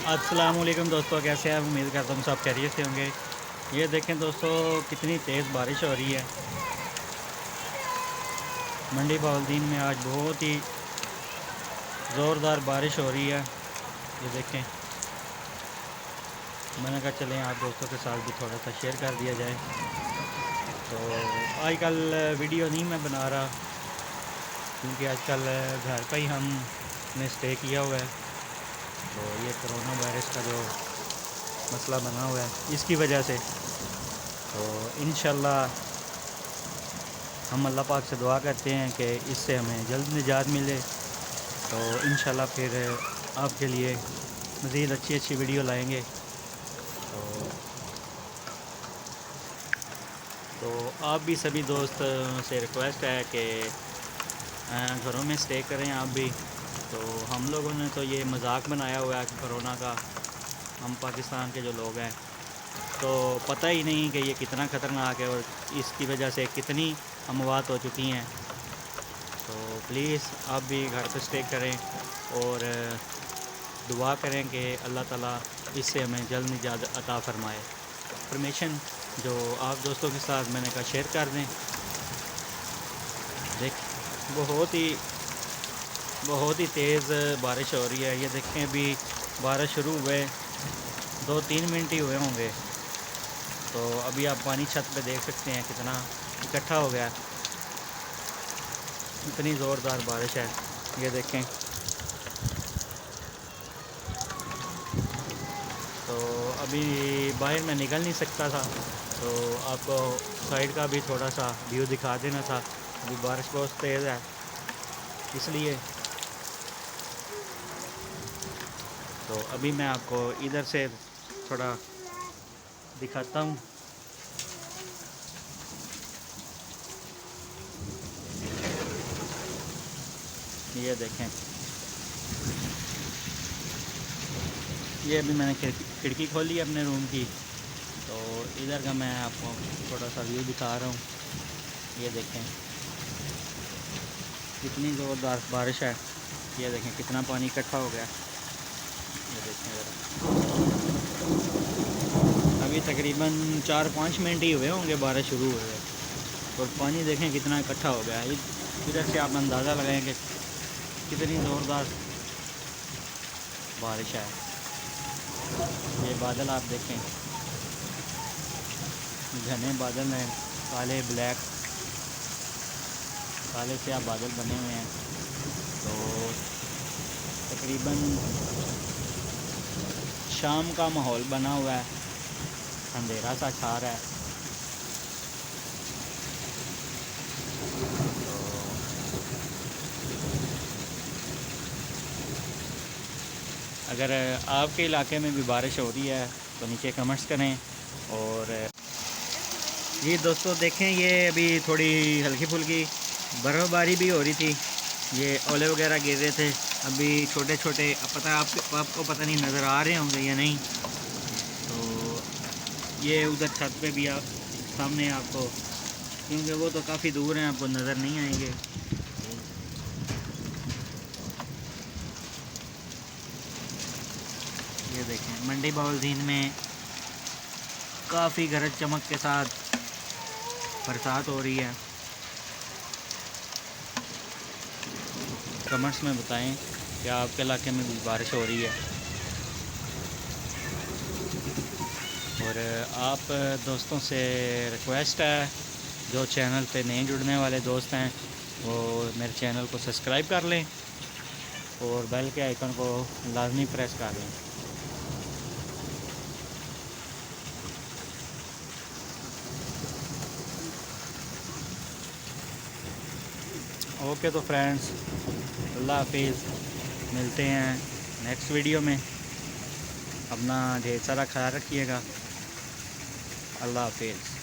السلام علیکم دوستوں، کیسے ہیں؟ امید کرتا ہوں سب خیریت سے ہوں گے۔ یہ دیکھیں دوستوں، کتنی تیز بارش ہو رہی ہے منڈی بہاولدین میں۔ آج بہت ہی زوردار بارش ہو رہی ہے۔ یہ دیکھیں، میں نے کہا چلیں آپ دوستوں کے ساتھ بھی تھوڑا سا شیئر کر دیا جائے۔ تو آج کل ویڈیو نہیں میں بنا رہا، کیونکہ آج کل گھر پہ ہی ہم نے اسٹے کیا ہوا ہے۔ تو یہ کرونا وائرس کا جو مسئلہ بنا ہوا ہے، اس کی وجہ سے تو انشاءاللہ ہم اللہ پاک سے دعا کرتے ہیں کہ اس سے ہمیں جلد نجات ملے۔ تو انشاءاللہ پھر آپ کے لیے مزید اچھی ویڈیو لائیں گے۔ تو آپ بھی سبھی دوست سے ریکویسٹ ہے کہ گھروں میں اسٹے کریں آپ بھی۔ تو ہم لوگوں نے تو یہ مذاق بنایا ہوا ہے کرونا کا، ہم پاکستان کے جو لوگ ہیں، تو پتہ ہی نہیں کہ یہ کتنا خطرناک ہے اور اس کی وجہ سے کتنی اموات ہو چکی ہیں۔ تو پلیز آپ بھی گھر پہ اسٹے کریں اور دعا کریں کہ اللہ تعالیٰ اس سے ہمیں جلد نجات عطا فرمائے۔ انفارمیشن جو آپ دوستوں کے ساتھ میں نے کہا شیئر کر دیں۔ بہت ہی تیز بارش ہو رہی ہے۔ یہ دیکھیں، ابھی بارش شروع ہوئے 2-3 منٹ ہی ہوئے ہوں گے، تو ابھی آپ پانی چھت پہ دیکھ سکتے ہیں کتنا اکٹھا ہو گیا، اتنی زوردار بارش ہے۔ یہ دیکھیں، تو ابھی باہر میں نکل نہیں سکتا تھا، تو آپ کو سائڈ کا بھی تھوڑا سا ویو دکھا دینا تھا۔ ابھی بارش بہت تیز ہے، اس لیے تو ابھی میں آپ کو ادھر سے تھوڑا دکھاتا ہوں۔ یہ دیکھیں، یہ ابھی میں نے کھڑکی کھولی ہے اپنے روم کی، تو ادھر کا میں آپ کو تھوڑا سا ویو دکھا رہا ہوں۔ یہ دیکھیں کتنی زوردار بارش ہے۔ یہ دیکھیں کتنا پانی اکٹھا ہو گیا۔ یہ دیکھیں ذرا، ابھی تقریباً 4-5 منٹ ہی ہوئے ہوں گے بارش شروع ہوئے، اور پانی دیکھیں کتنا اکٹھا ہو گیا ہے۔ ادھر سے آپ اندازہ لگائیں کہ کتنی زوردار بارش ہے۔ یہ بادل آپ دیکھیں، گھنے بادل ہیں، کالے کالے سیاہ بادل بنے ہوئے ہیں۔ تو تقریباً شام کا ماحول بنا ہوا ہے، اندھیرا سا چھا رہا ہے۔ اگر آپ کے علاقے میں بھی بارش ہو رہی ہے تو نیچے کمنٹس کریں۔ اور جی دوستو دیکھیں، یہ ابھی تھوڑی ہلکی پھلکی برف باری بھی ہو رہی تھی، یہ اولے وغیرہ گر رہے تھے۔ ابھی چھوٹے چھوٹے آپ کو پتہ نہیں نظر آ رہے ہوں گے یا نہیں، تو یہ ادھر چھت پہ بھی سامنے آپ کو، کیونکہ وہ تو کافی دور ہیں، آپ کو نظر نہیں آئیں گے۔ یہ دیکھیں، منڈی بہاولدین میں کافی گرج چمک کے ساتھ برسات ہو رہی ہے۔ کمنٹس میں بتائیں کہ آپ کے علاقے میں بھی بارش ہو رہی ہے۔ اور آپ دوستوں سے ریکویسٹ ہے، جو چینل پہ نئے جڑنے والے دوست ہیں وہ میرے چینل کو سبسکرائب کر لیں اور بیل کے آئیکن کو لازمی پریس کر لیں۔ اوکے تو فرینڈز، اللہ حافظ، ملتے ہیں نیکسٹ ویڈیو میں۔ اپنا ڈھیر سارا خیال رکھیے گا۔ اللہ حافظ۔